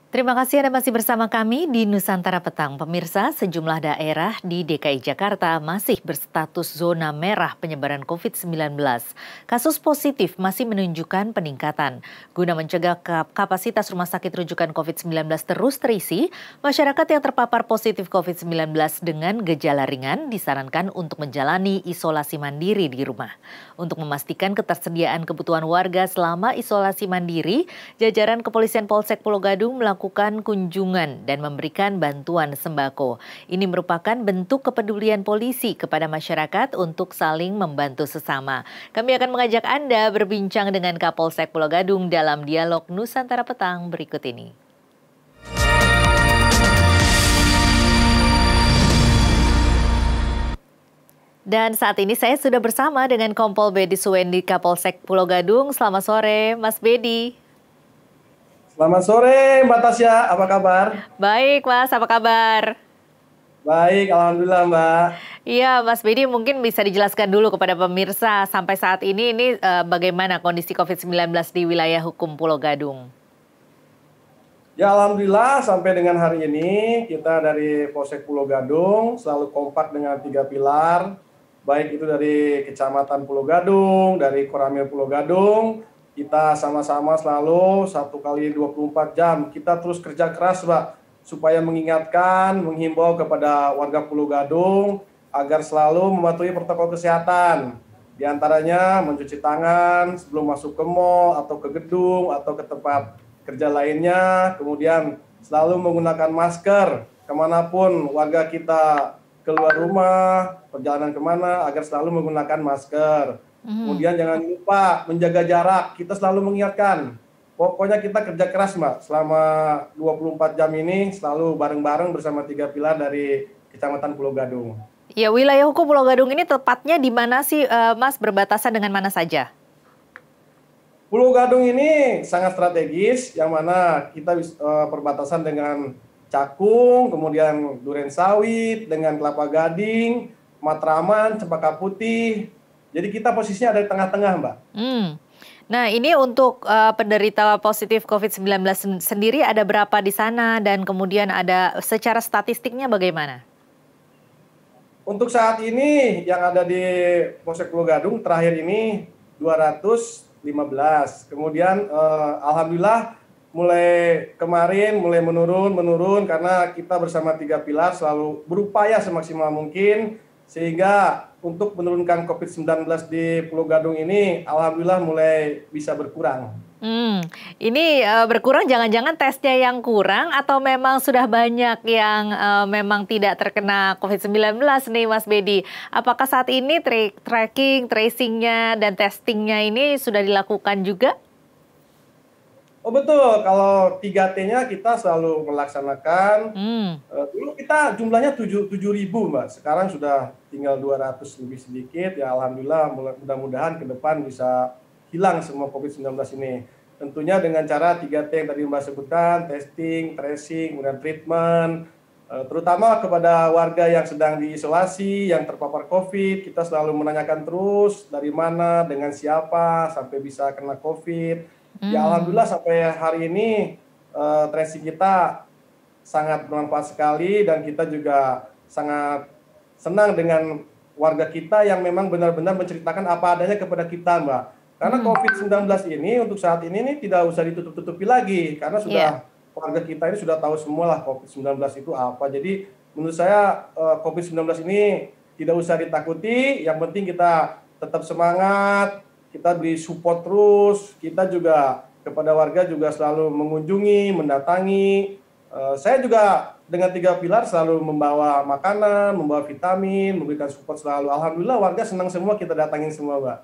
Terima kasih Anda masih bersama kami di Nusantara Petang. Pemirsa, sejumlah daerah di DKI Jakarta masih berstatus zona merah penyebaran COVID-19. Kasus positif masih menunjukkan peningkatan. Guna mencegah kapasitas rumah sakit rujukan COVID-19 terus terisi, masyarakat yang terpapar positif COVID-19 dengan gejala ringan disarankan untuk menjalani isolasi mandiri di rumah. Untuk memastikan ketersediaan kebutuhan warga selama isolasi mandiri, jajaran Kepolisian Polsek Pulau Gadung melakukan kunjungan dan memberikan bantuan sembako. Ini merupakan bentuk kepedulian polisi kepada masyarakat untuk saling membantu sesama. Kami akan mengajak Anda berbincang dengan Kapolsek Pulau Gadung dalam dialog Nusantara Petang berikut ini. Dan saat ini saya sudah bersama dengan Kompol Bedi Suwendi Kapolsek Pulau Gadung. Selamat sore, Mas Bedi. Selamat sore Mbak Tasya, apa kabar? Baik Mas, apa kabar? Baik, Alhamdulillah Mbak. Iya Mas Bedi, mungkin bisa dijelaskan dulu kepada pemirsa sampai saat ini bagaimana kondisi COVID-19 di wilayah hukum Pulau Gadung? Ya Alhamdulillah sampai dengan hari ini kita dari Polsek Pulau Gadung selalu kompak dengan 3 pilar. Baik itu dari Kecamatan Pulau Gadung, dari Koramil Pulau Gadung. Kita sama-sama selalu 1 kali 24 jam. Kita terus kerja keras Mbak, supaya mengingatkan, menghimbau kepada warga Pulau Gadung agar selalu mematuhi protokol kesehatan. Di antaranya mencuci tangan sebelum masuk ke mal atau ke gedung atau ke tempat kerja lainnya. Kemudian selalu menggunakan masker kemanapun warga kita keluar rumah, perjalanan kemana, agar selalu menggunakan masker. Kemudian jangan lupa menjaga jarak, kita selalu mengingatkan. Pokoknya kita kerja keras Mbak, selama 24 jam ini selalu bareng-bareng bersama 3 pilar dari Kecamatan Pulau Gadung. Ya, wilayah hukum Pulau Gadung ini tepatnya di mana sih Mas, berbatasan dengan mana saja? Pulau Gadung ini sangat strategis, yang mana kita perbatasan dengan Cakung, kemudian Duren Sawit, dengan Kelapa Gading, Matraman, Cempaka Putih. Jadi kita posisinya ada di tengah-tengah, Mbak. Nah, ini untuk penderita positif COVID-19 sendiri ada berapa di sana dan kemudian ada secara statistiknya bagaimana? Untuk saat ini yang ada di Polsek Pulau Gadung terakhir ini 215. Kemudian alhamdulillah mulai kemarin mulai menurun karena kita bersama 3 pilar selalu berupaya semaksimal mungkin sehingga untuk menurunkan COVID-19 di Pulau Gadung ini alhamdulillah mulai bisa berkurang. Ini berkurang jangan-jangan tesnya yang kurang atau memang sudah banyak yang memang tidak terkena COVID-19 nih Mas Bedi. Apakah saat ini tracking, tracingnya dan testingnya ini sudah dilakukan juga? Oh betul, kalau 3T-nya kita selalu melaksanakan. Dulu kita jumlahnya 7.000 Mbak, sekarang sudah tinggal 200 lebih sedikit. Ya alhamdulillah mudah-mudahan ke depan bisa hilang semua COVID-19 ini. Tentunya dengan cara 3T yang tadi Mbak sebutkan, testing, tracing, kemudian treatment. Terutama kepada warga yang sedang diisolasi, yang terpapar COVID, kita selalu menanyakan terus dari mana, dengan siapa, sampai bisa kena COVID. Ya alhamdulillah sampai hari ini tracing kita sangat bermanfaat sekali dan kita juga sangat senang dengan warga kita yang memang benar-benar menceritakan apa adanya kepada kita Mbak. Karena COVID-19 ini untuk saat ini tidak usah ditutup-tutupi lagi karena sudah warga kita ini sudah tahu semua lah COVID-19 itu apa. Jadi menurut saya COVID-19 ini tidak usah ditakuti, yang penting kita tetap semangat, kita beri support terus, kita juga kepada warga juga selalu mengunjungi, mendatangi. Saya juga dengan 3 pilar selalu membawa makanan, membawa vitamin, memberikan support selalu. Alhamdulillah warga senang semua kita datangin semua, Mbak.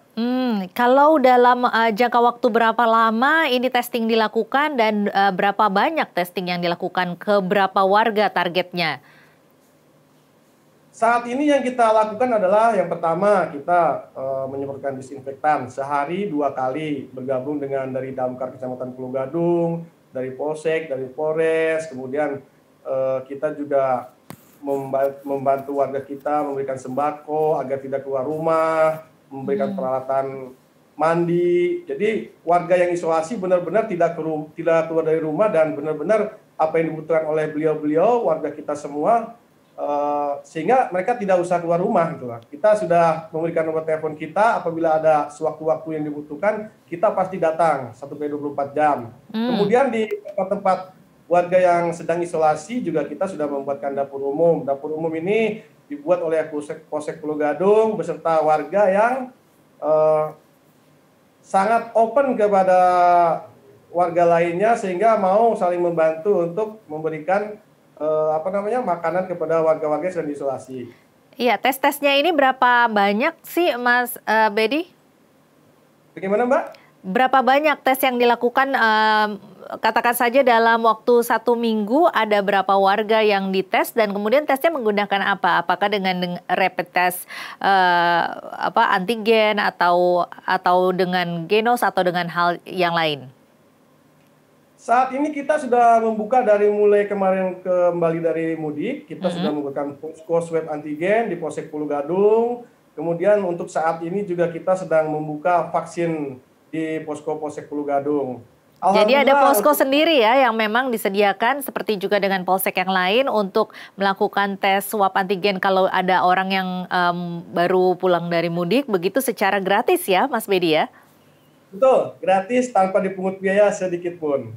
Kalau dalam jangka waktu berapa lama ini testing dilakukan dan berapa banyak testing yang dilakukan ke berapa warga targetnya? Saat ini yang kita lakukan adalah yang pertama kita menyemprotkan disinfektan sehari 2 kali bergabung dengan dari Damkar Kecamatan Pulau Gadung, dari Polsek, dari Polres, kemudian kita juga membantu warga kita memberikan sembako agar tidak keluar rumah, memberikan peralatan mandi. Jadi warga yang isolasi benar-benar tidak keluar dari rumah dan benar-benar apa yang dibutuhkan oleh beliau-beliau, warga kita semua, sehingga mereka tidak usah keluar rumah gitu lah. Kita sudah memberikan nomor telepon kita, apabila ada sewaktu-waktu yang dibutuhkan, kita pasti datang 1x24 jam. Kemudian di tempat-tempat warga yang sedang isolasi juga kita sudah membuatkan dapur umum. Dapur umum ini dibuat oleh Polsek Pulau Gadung beserta warga yang sangat open kepada warga lainnya, sehingga mau saling membantu untuk memberikan makanan kepada warga-warga yang sedang diisolasi. Iya, tes-tesnya ini berapa banyak sih, Mas Bedi? Bagaimana, Mbak? Berapa banyak tes yang dilakukan, katakan saja dalam waktu 1 minggu, ada berapa warga yang dites, dan kemudian tesnya menggunakan apa? Apakah dengan rapid test antigen, atau dengan genos, atau dengan hal yang lain? Saat ini kita sudah membuka dari mulai kemarin kembali dari mudik, kita sudah membuka posko swab antigen di Polsek Pulau Gadung. Kemudian untuk saat ini juga kita sedang membuka vaksin di posko Polsek Pulau Gadung. Jadi ada posko sendiri ya yang memang disediakan seperti juga dengan polsek yang lain untuk melakukan tes swab antigen kalau ada orang yang baru pulang dari mudik, begitu secara gratis ya, Mas Bedi ya? Betul, gratis tanpa dipungut biaya sedikit pun.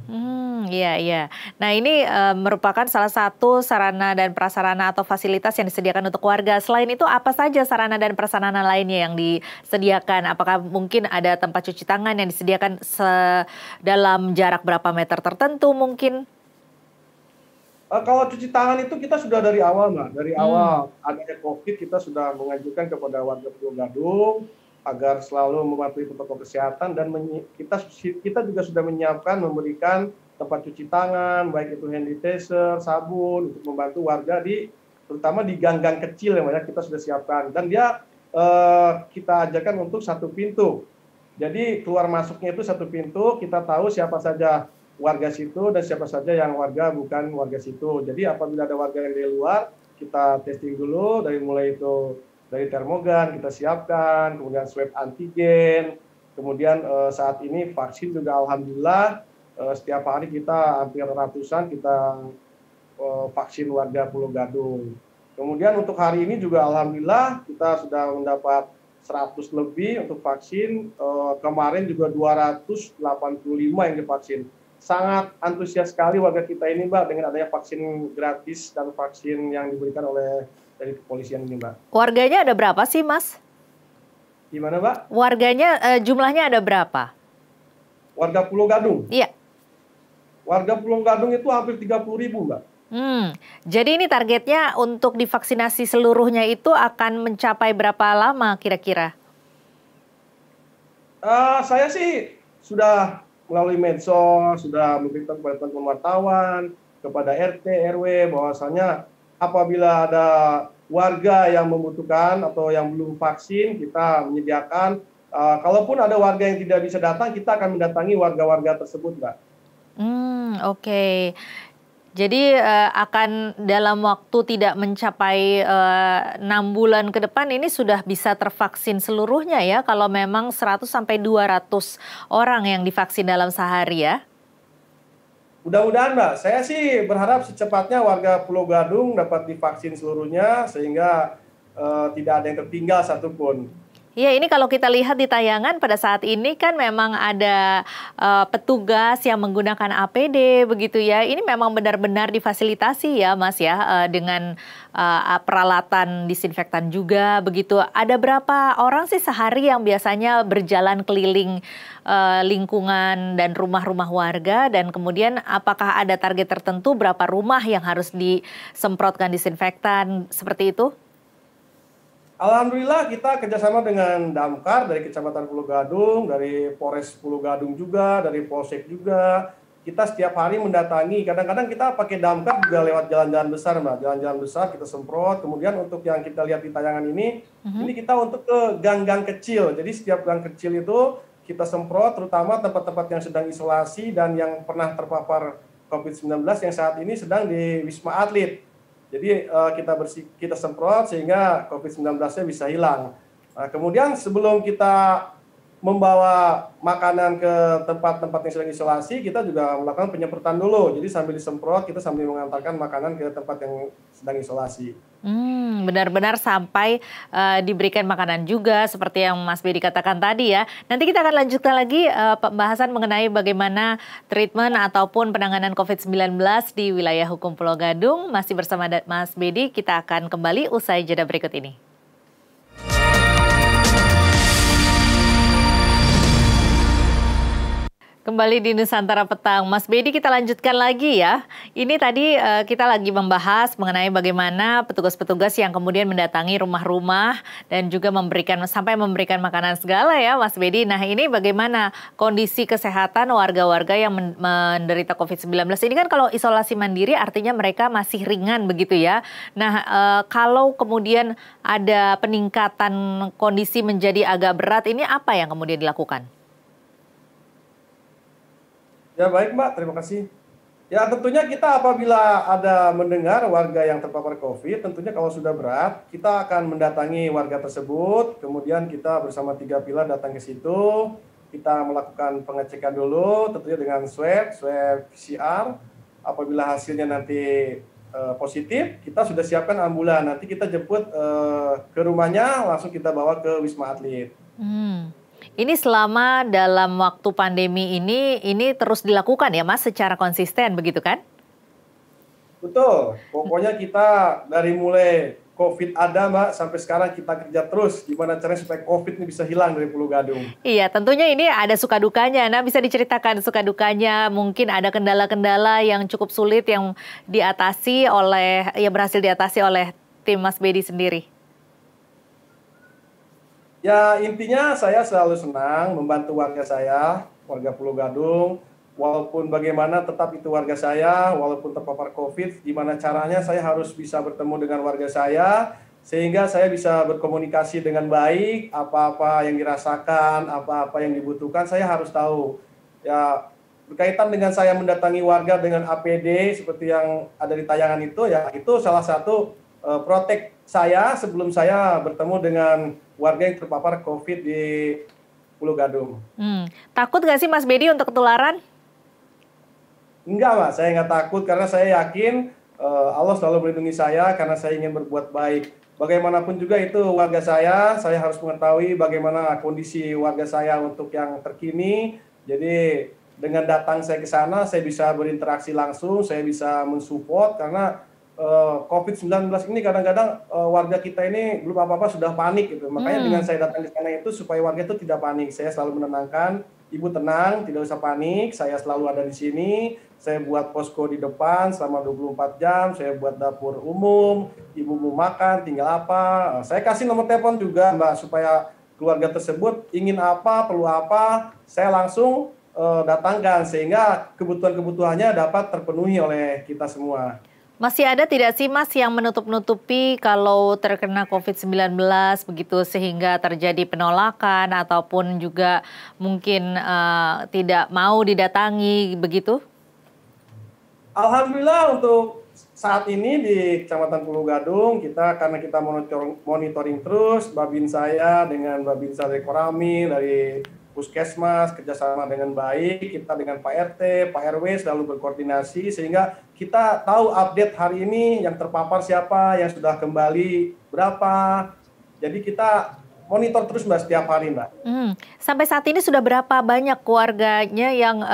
Iya. Nah, ini merupakan salah satu sarana dan prasarana atau fasilitas yang disediakan untuk warga. Selain itu, apa saja sarana dan prasarana lainnya yang disediakan? Apakah mungkin ada tempat cuci tangan yang disediakan dalam jarak berapa meter tertentu mungkin? Kalau cuci tangan itu kita sudah dari awal, Mbak. Dari awal adanya COVID, kita sudah mengajukan kepada warga Pulau Gadung agar selalu mematuhi protokol kesehatan, dan kita juga sudah menyiapkan memberikan tempat cuci tangan, baik itu hand sanitizer, sabun, untuk membantu warga terutama di gang-gang kecil yang banyak kita sudah siapkan. Dan kita ajarkan untuk 1 pintu. Jadi keluar masuknya itu 1 pintu, kita tahu siapa saja warga situ dan siapa saja yang warga bukan warga situ. Jadi apabila ada warga yang dari luar, kita testing dulu dari termogan kita siapkan, kemudian swab antigen, kemudian saat ini vaksin juga alhamdulillah setiap hari kita hampir ratusan kita vaksin warga Pulau Gadung. Kemudian untuk hari ini juga alhamdulillah kita sudah mendapat 100 lebih untuk vaksin, kemarin juga 285 yang divaksin. Sangat antusias sekali warga kita ini, Mbak, dengan adanya vaksin gratis dan vaksin yang diberikan dari kepolisian ini, Mbak. Warganya ada berapa sih, Mas? Gimana, Mbak? Warganya jumlahnya ada berapa? Warga Pulau Gadung? Iya. Warga Pulau Gadung itu hampir 30.000, Mbak. Jadi ini targetnya untuk divaksinasi seluruhnya itu akan mencapai berapa lama kira-kira? Saya sih sudah melalui medsos, sudah memberikan kepada teman-teman wartawan, kepada RT, RW, bahwasanya apabila ada warga yang membutuhkan atau yang belum vaksin, kita menyediakan. Kalaupun ada warga yang tidak bisa datang, kita akan mendatangi warga-warga tersebut, Mbak. Oke. Jadi akan dalam waktu tidak mencapai 6 bulan ke depan ini sudah bisa tervaksin seluruhnya ya, kalau memang 100 sampai 200 orang yang divaksin dalam sehari ya? Mudah-mudahan, Mbak. Saya sih berharap secepatnya warga Pulau Gadung dapat divaksin seluruhnya sehingga tidak ada yang tertinggal satupun. Iya, ini kalau kita lihat di tayangan pada saat ini kan memang ada petugas yang menggunakan APD begitu ya. Ini memang benar-benar difasilitasi ya, Mas ya, dengan peralatan disinfektan juga begitu. Ada berapa orang sih sehari yang biasanya berjalan keliling lingkungan dan rumah-rumah warga, dan kemudian apakah ada target tertentu berapa rumah yang harus disemprotkan disinfektan seperti itu? Alhamdulillah kita kerjasama dengan Damkar dari Kecamatan Pulau Gadung, dari Polres Pulau Gadung juga, dari Polsek juga. Kita setiap hari mendatangi, kadang-kadang kita pakai Damkar juga lewat jalan-jalan besar, Mbak. Jalan-jalan besar kita semprot, kemudian untuk yang kita lihat di tayangan ini kita untuk ke gang-gang kecil. Jadi setiap gang kecil itu kita semprot, terutama tempat-tempat yang sedang isolasi dan yang pernah terpapar COVID-19 yang saat ini sedang di Wisma Atlet. Jadi kita semprot sehingga COVID-19-nya bisa hilang. Nah, kemudian sebelum kita membawa makanan ke tempat-tempat yang sedang isolasi, kita juga melakukan penyemprotan dulu. Jadi sambil disemprot, kita sambil mengantarkan makanan ke tempat yang sedang isolasi. Benar-benar sampai diberikan makanan juga seperti yang Mas Bedi katakan tadi ya. Nanti kita akan lanjutkan lagi pembahasan mengenai bagaimana treatment ataupun penanganan COVID-19 di wilayah hukum Pulau Gadung. Masih bersama Mas Bedi, kita akan kembali usai jeda berikut ini. Kembali di Nusantara Petang, Mas Bedi, kita lanjutkan lagi ya. Ini tadi kita lagi membahas mengenai bagaimana petugas-petugas yang kemudian mendatangi rumah-rumah dan juga sampai memberikan makanan segala ya, Mas Bedi. Nah, ini bagaimana kondisi kesehatan warga-warga yang menderita COVID-19 ini? Kan kalau isolasi mandiri artinya mereka masih ringan begitu ya. Nah, kalau kemudian ada peningkatan kondisi menjadi agak berat, ini apa yang kemudian dilakukan? Ya baik Mbak, terima kasih. Ya tentunya kita apabila ada mendengar warga yang terpapar COVID, tentunya kalau sudah berat, kita akan mendatangi warga tersebut, kemudian kita bersama 3 pilar datang ke situ, kita melakukan pengecekan dulu, tentunya dengan swab PCR. Apabila hasilnya nanti positif, kita sudah siapkan ambulan, nanti kita jemput ke rumahnya, langsung kita bawa ke Wisma Atlet. Ini selama dalam waktu pandemi ini terus dilakukan ya Mas, secara konsisten begitu kan? Betul, pokoknya kita dari mulai COVID ada Mbak, sampai sekarang kita kerja terus gimana caranya supaya COVID ini bisa hilang dari Pulau Gadung. Iya, tentunya ini ada suka dukanya. Nah, bisa diceritakan suka dukanya, mungkin ada kendala-kendala yang cukup sulit yang berhasil diatasi oleh tim Mas Bedi sendiri. Ya intinya saya selalu senang membantu warga saya, warga Pulau Gadung, walaupun bagaimana tetap itu warga saya, walaupun terpapar COVID, gimana caranya saya harus bisa bertemu dengan warga saya, sehingga saya bisa berkomunikasi dengan baik, apa-apa yang dirasakan, apa-apa yang dibutuhkan, saya harus tahu. Ya berkaitan dengan saya mendatangi warga dengan APD seperti yang ada di tayangan itu, ya itu salah satu protek saya sebelum saya bertemu dengan warga yang terpapar COVID di Pulau Gadung. Takut nggak sih Mas Bedi untuk ketularan? Enggak Mas, saya nggak takut karena saya yakin Allah selalu melindungi saya karena saya ingin berbuat baik. Bagaimanapun juga itu warga saya harus mengetahui bagaimana kondisi warga saya untuk yang terkini. Jadi dengan datang saya ke sana, saya bisa berinteraksi langsung, saya bisa mensupport karena COVID-19 ini kadang-kadang warga kita ini belum apa-apa sudah panik gitu. Makanya dengan saya datang ke sana itu supaya warga itu tidak panik. Saya selalu menenangkan, Ibu tenang, tidak usah panik, saya selalu ada di sini. Saya buat posko di depan selama 24 jam, saya buat dapur umum, Ibu mau makan, tinggal apa. Saya kasih nomor telepon juga Mbak, supaya keluarga tersebut ingin apa, perlu apa, saya langsung datangkan sehingga kebutuhan-kebutuhannya dapat terpenuhi oleh kita semua. Masih ada tidak sih Mas yang menutup-nutupi kalau terkena COVID-19 begitu sehingga terjadi penolakan ataupun juga mungkin tidak mau didatangi begitu? Alhamdulillah untuk saat ini di Kecamatan Pulau Gadung karena kita monitoring terus, Babin saya dengan Babinsa dari Korami, dari Puskesmas kerjasama dengan baik, kita dengan Pak RT, Pak RW selalu berkoordinasi sehingga kita tahu update hari ini yang terpapar siapa, yang sudah kembali berapa. Jadi kita monitor terus Mbak setiap hari Mbak. Sampai saat ini sudah berapa banyak keluarganya yang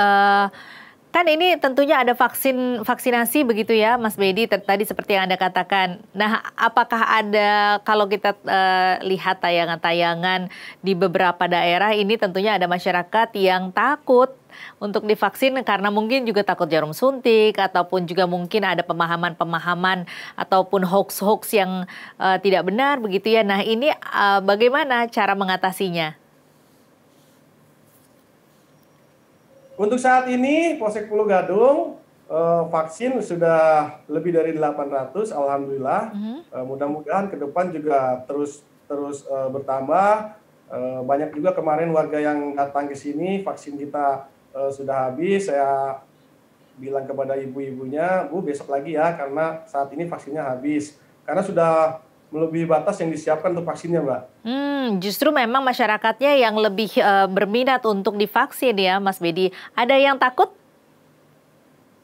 kan ini tentunya ada vaksinasi begitu ya Mas Bedi tadi seperti yang Anda katakan. Nah, apakah ada kalau kita lihat tayangan-tayangan di beberapa daerah ini tentunya ada masyarakat yang takut untuk divaksin karena mungkin juga takut jarum suntik ataupun juga mungkin ada pemahaman-pemahaman ataupun hoax-hoax yang tidak benar begitu ya. Nah, ini bagaimana cara mengatasinya? Untuk saat ini Polsek Pulau Gadung vaksin sudah lebih dari 800, alhamdulillah. Mudah-mudahan ke depan juga terus bertambah. Banyak juga kemarin warga yang datang ke sini, vaksin kita sudah habis. Saya bilang kepada ibu-ibunya, Bu besok lagi ya karena saat ini vaksinnya habis. Karena sudah melebihi batas yang disiapkan untuk vaksinnya, Mbak. Justru memang masyarakatnya yang lebih berminat untuk divaksin ya, Mas Bedi. Ada yang takut?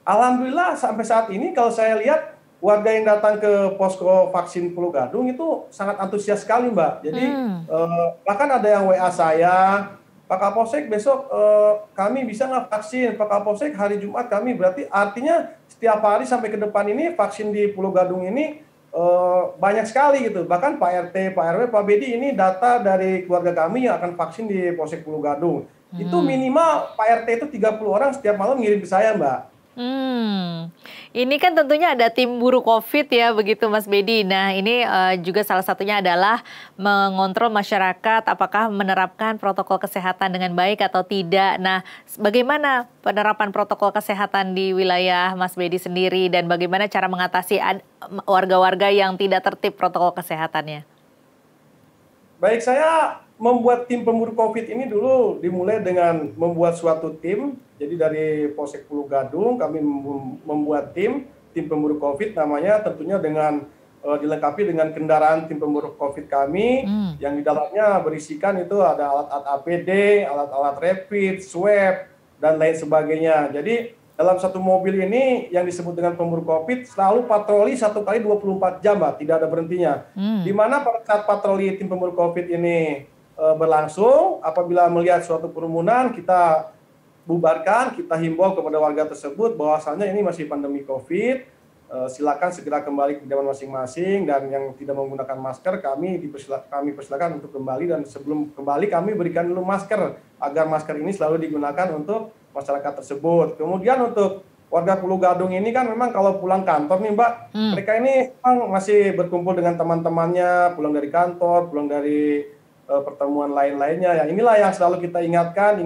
Alhamdulillah sampai saat ini kalau saya lihat warga yang datang ke posko vaksin Pulau Gadung itu sangat antusias sekali, Mbak. Jadi bahkan ada yang WA saya, Pak Kapolsek besok kami bisa nggak vaksin? Pak Kapolsek hari Jumat kami, berarti artinya setiap hari sampai ke depan ini vaksin di Pulau Gadung ini banyak sekali gitu. Bahkan Pak RT, Pak RW, Pak Bedi ini data dari keluarga kami yang akan vaksin di Polsek Pulau Gadung. Itu minimal Pak RT itu 30 orang setiap malam ngirim ke saya, Mbak. Ini kan tentunya ada tim buru COVID ya, begitu Mas Bedi. Nah, ini juga salah satunya adalah mengontrol masyarakat apakah menerapkan protokol kesehatan dengan baik atau tidak. Nah, bagaimana penerapan protokol kesehatan di wilayah Mas Bedi sendiri dan bagaimana cara mengatasi warga-warga yang tidak tertib protokol kesehatannya? Baik, saya membuat tim pemburu COVID ini dulu dimulai dengan membuat suatu tim. Jadi dari Polsek Pulau Gadung kami membuat tim pemburu COVID namanya, tentunya dengan dilengkapi dengan kendaraan tim pemburu COVID kami yang di dalamnya berisikan itu ada alat-alat APD, alat-alat rapid, swab, dan lain sebagainya. Jadi dalam satu mobil ini yang disebut dengan pemburu COVID selalu patroli 1 kali 24 jam, Mbak, tidak ada berhentinya. Di mana pada saat patroli tim pemburu COVID ini berlangsung, apabila melihat suatu kerumunan, kita bubarkan, kita himbau kepada warga tersebut bahwasannya ini masih pandemi COVID, silakan segera kembali ke kediaman masing-masing, dan yang tidak menggunakan masker kami persilakan untuk kembali, dan sebelum kembali kami berikan dulu masker agar masker ini selalu digunakan untuk masyarakat tersebut. Kemudian untuk warga Pulau Gadung ini kan memang kalau pulang kantor nih, Mbak, mereka ini memang masih berkumpul dengan teman-temannya, pulang dari kantor, pulang dari pertemuan lain-lainnya. Ya, inilah yang selalu kita ingatkan.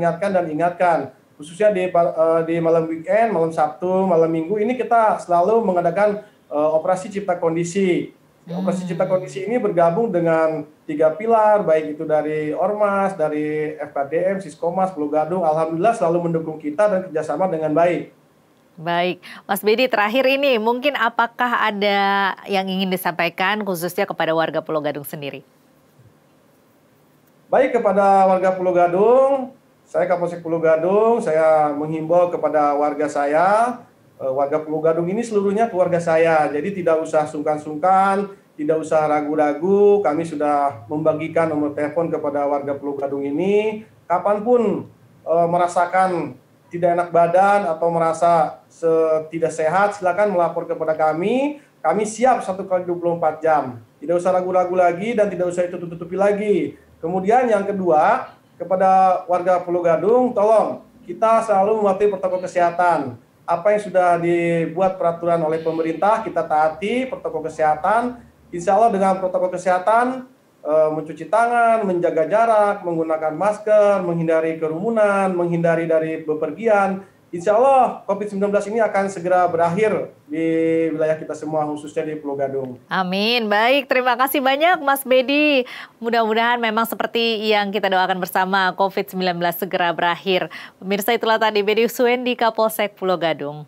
Khususnya di malam weekend, malam Sabtu, malam Minggu ini kita selalu mengadakan operasi cipta kondisi. Operasi cipta kondisi ini bergabung dengan 3 pilar, baik itu dari Ormas, dari FKDM, Siskomas, Pulau Gadung. Alhamdulillah selalu mendukung kita dan kerjasama dengan baik. Baik, Mas Bedi, terakhir ini mungkin apakah ada yang ingin disampaikan khususnya kepada warga Pulau Gadung sendiri? Baik, kepada warga Pulau Gadung, saya Kapolsek Pulau Gadung, saya menghimbau kepada warga saya, warga Pulau Gadung ini seluruhnya keluarga saya, jadi tidak usah sungkan-sungkan, tidak usah ragu-ragu. Kami sudah membagikan nomor telepon kepada warga Pulau Gadung ini, kapanpun merasakan tidak enak badan atau merasa tidak sehat, silakan melapor kepada kami siap 1 kali 24 jam, tidak usah ragu-ragu lagi dan tidak usah tutup-tutupi lagi. Kemudian yang kedua, kepada warga Pulau Gadung, tolong kita selalu mematuhi protokol kesehatan. Apa yang sudah dibuat peraturan oleh pemerintah, kita taati protokol kesehatan. Insya Allah dengan protokol kesehatan, mencuci tangan, menjaga jarak, menggunakan masker, menghindari kerumunan, menghindari dari bepergian. Insya Allah COVID-19 ini akan segera berakhir di wilayah kita semua, khususnya di Pulau Gadung. Amin. Baik, terima kasih banyak Mas Bedi. Mudah-mudahan memang seperti yang kita doakan bersama, COVID-19 segera berakhir. Pemirsa, itulah tadi Bedi Suendi, Kapolsek Pulau Gadung.